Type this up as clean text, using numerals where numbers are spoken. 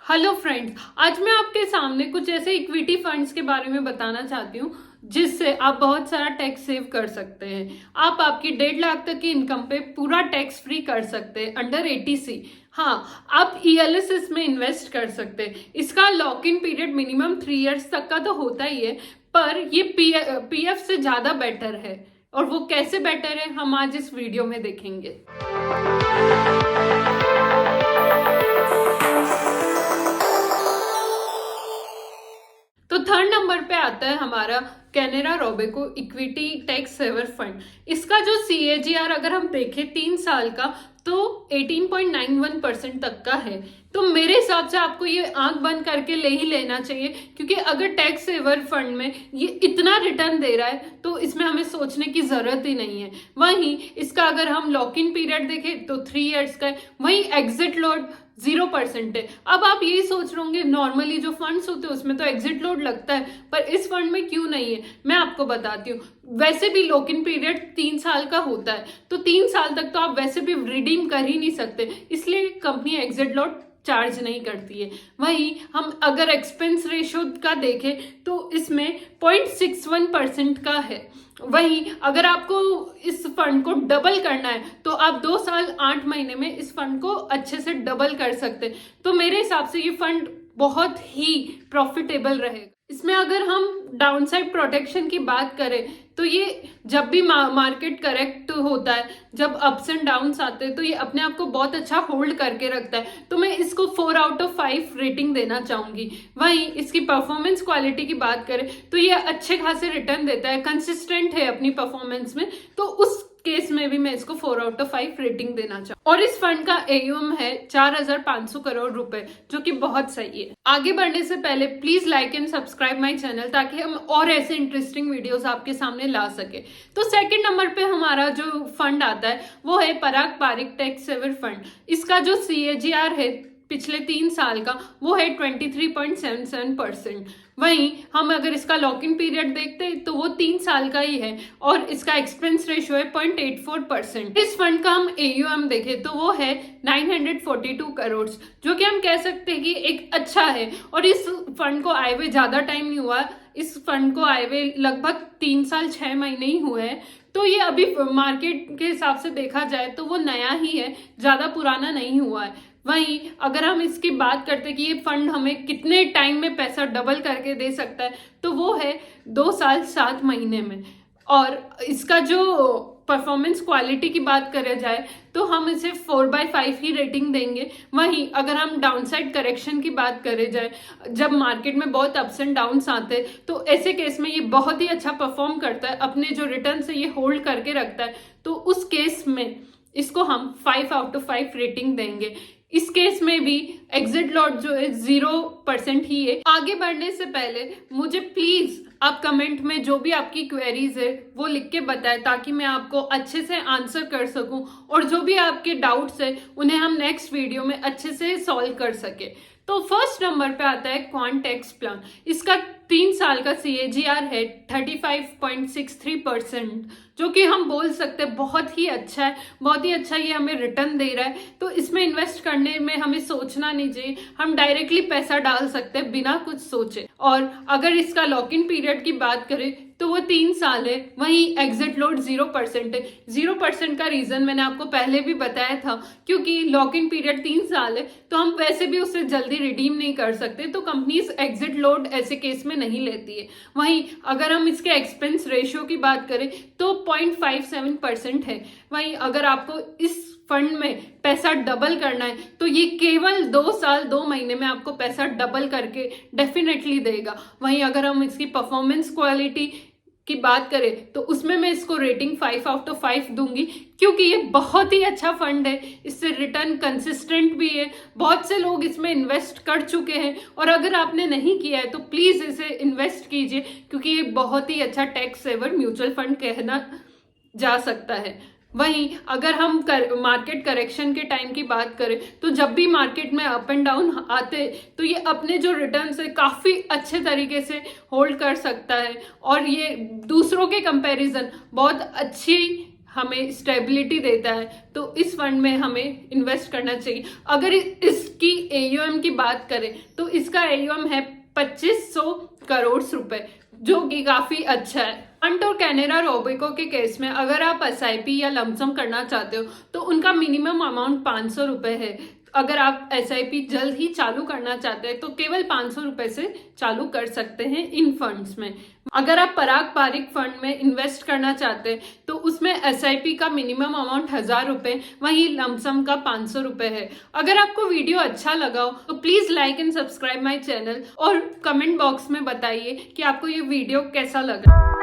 Hello friends, आज मैं आपके सामने कुछ ऐसे इक्विटी फंड्स के बारे में बताना चाहती हूँ जिससे आप बहुत सारा टैक्स सेव कर सकते हैं। आप आपकी 1.5 लाख तक की इनकम पे पूरा टैक्स फ्री कर सकते हैं अंडर 80C। हाँ, आप ELSS में इन्वेस्ट कर सकते हैं। इसका lock in period minimum 3 years तक का तो होता ही है, पर ये PF से ज्यादा बेटर है। और वो कैसे बेटर है हम आज इस वीडियो में देखेंगे। तो थर्ड नंबर पे आता है हमारा Canara Robeco equity tax saver fund. इसका जो CAGR अगर हम देखें 3 साल का तो 18.91% तक का है। तो मेरे हिसाब से आपको ये आंख बंद करके ले ही लेना चाहिए, क्योंकि अगर टैक्स सेवर फंड में ये इतना रिटर्न दे रहा है तो इसमें हमें सोचने की जरूरत ही नहीं है। वहीं इसका अगर हम लॉक इन पीरियड देखें तो 3 इयर्स का है। वहीं एग्जिट लोड 0% है। अब आप यही सोच रहे होंगे नॉर्मली जो फंड्स होते हैं उसमें तो एग्जिट लोड लगता है, पर इस फंड में क्यों नहीं है मैं आपको बताती हूँ। वैसे भी लॉक इन पीरियड 3 साल का होता है, तो 3 साल तक तो आप वैसे भी रिडीम कर ही नहीं सकते, इसलिए कंपनी एग्जिट लोड चार्ज नहीं करती है। वहीं हम अगर एक्सपेंस रेशियो का देखें तो इसमें 0.61% का है। वहीं अगर आपको इस फंड को डबल करना है तो आप 2 साल 8 महीने में इस फंड को अच्छे से डबल कर सकते हैं। तो मेरे हिसाब से ये फंड बहुत ही प्रॉफिटेबल रहेगा। इसमें अगर हम डाउनसाइड प्रोटेक्शन की बात करें तो ये जब भी मार्केट करेक्ट होता है, जब अप्स एंड डाउन्स आते हैं, तो ये अपने आप को बहुत अच्छा होल्ड करके रखता है। तो मैं इसको 4 आउट ऑफ 5 रेटिंग देना चाहूंगी। वहीं इसकी परफॉर्मेंस क्वालिटी की बात करें तो ये अच्छे खासे रिटर्न देता है, कंसिस्टेंट है अपनी परफॉर्मेंस में, तो उस केस में भी मैं इसको 4 आउट ऑफ 5 रेटिंग देना चाहूँ। और इस फंड का AUM है 4,500 करोड़ रुपए, जो कि बहुत सही है। आगे बढ़ने से पहले please like and subscribe my channel, ताकि हम और ऐसे इंटरेस्टिंग वीडियोस आपके सामने ला सके। तो सेकंड नंबर पे हमारा जो फंड आता है वो है पराग पारिक टैक्स सेवर फंड। इसका जो CAGR है पिछले 3 साल का वो है 23.77%। वहीं हम अगर इसका लॉक इन पीरियड देखते हैं तो वो 3 साल का ही है, और इसका एक्सपेंस रेशियो है 0.84%। इस फंड का हम AUM देखें तो वो है 942 करोड़, जो कि हम कह सकते हैं कि एक अच्छा है। और इस फंड को आए हुए ज्यादा टाइम नहीं हुआ, इस फंड को आए हुए लगभग 3 साल 6 महीने ही हुए हैं। तो ये अभी मार्केट के हिसाब से देखा जाए तो वो नया ही है, ज्यादा पुराना नहीं हुआ है। वहीं अगर हम इसकी बात करते कि ये फंड हमें कितने टाइम में पैसा डबल करके दे सकता है तो वो है 2 साल 7 महीने में। और इसका जो परफॉर्मेंस क्वालिटी की बात करें जाए तो हम इसे 4/5 ही रेटिंग देंगे। वहीं अगर हम डाउनसाइड करेक्शन की बात करें जाए, जब मार्केट में बहुत अप्स एंड डाउन्स आते हैं तो ऐसे केस में ये बहुत ही अच्छा परफॉर्म करता है, अपने जो रिटर्न से ये होल्ड करके रखता है, तो उस केस में इसको हम 5 आउट ऑफ 5 रेटिंग देंगे। इस केस में भी एग्जिट लॉट जो है 0% ही है। आगे बढ़ने से पहले मुझे प्लीज आप कमेंट में जो भी आपकी क्वेरीज है वो लिख के बताएं, ताकि मैं आपको अच्छे से आंसर कर सकूं, और जो भी आपके डाउट्स है उन्हें हम नेक्स्ट वीडियो में अच्छे से सॉल्व कर सके। तो फर्स्ट नंबर पे आता है क्वांटेक्स प्लान। इसका 3 साल का CAGR है 35.63%, जो कि हम बोल सकते हैं बहुत ही अच्छा है, बहुत ही अच्छा ये हमें रिटर्न दे रहा है। तो इसमें इन्वेस्ट करने में हमें सोचना नहीं चाहिए, हम डायरेक्टली पैसा डाल सकते हैं बिना कुछ सोचे। और अगर इसका लॉक इन पीरियड की बात करें तो वो 3 साल है। वहीं एग्जिट लोड 0% है। 0% का रीजन मैंने आपको पहले भी बताया था, क्योंकि लॉक इन पीरियड 3 साल है तो हम वैसे भी उससे जल्दी रिडीम नहीं कर सकते, तो कंपनीज एग्जिट लोड ऐसे केस में नहीं लेती है। वहीं अगर हम इसके एक्सपेंस रेशियो की बात करें तो 0.57% है। वहीं अगर आपको इस फंड में पैसा डबल करना है तो ये केवल 2 साल 2 महीने में आपको पैसा डबल करके डेफिनेटली देगा। वहीं अगर हम इसकी परफॉर्मेंस क्वालिटी की बात करें तो उसमें मैं इसको रेटिंग 5 आउट ऑफ 5 दूंगी, क्योंकि ये बहुत ही अच्छा फंड है। इससे रिटर्न कंसिस्टेंट भी है, बहुत से लोग इसमें इन्वेस्ट कर चुके हैं, और अगर आपने नहीं किया है तो प्लीज इसे इन्वेस्ट कीजिए, क्योंकि ये बहुत ही अच्छा टैक्स सेवर म्यूचुअल फंड कहना जा सकता है। वहीं अगर हम मार्केट करेक्शन के टाइम की बात करें तो जब भी मार्केट में अप एंड डाउन आते तो ये अपने जो रिटर्न है काफी अच्छे तरीके से होल्ड कर सकता है, और ये दूसरों के कंपैरिजन बहुत अच्छी हमें स्टेबिलिटी देता है, तो इस फंड में हमें इन्वेस्ट करना चाहिए। अगर इसकी AUM की बात करें तो इसका AUM है 2500 करोड़ रुपए, जो कि काफी अच्छा है। फंड और कैनेरा रोबेको के केस में अगर आप SIP या लमसम करना चाहते हो तो उनका मिनिमम अमाउंट 500 रुपए है। अगर आप SIP जल्द ही चालू करना चाहते हैं तो केवल 500 रुपए से चालू कर सकते हैं इन फंड्स में। अगर आप पराग पारिक फंड में इन्वेस्ट करना चाहते हैं तो उसमें SIP का मिनिमम अमाउंट 1000 रुपए, वहीं लमसम का 500 रुपए है। अगर आपको वीडियो अच्छा लगा हो तो please like and subscribe my channel और कमेंट बॉक्स में बताइए कि आपको ये वीडियो कैसा लगा।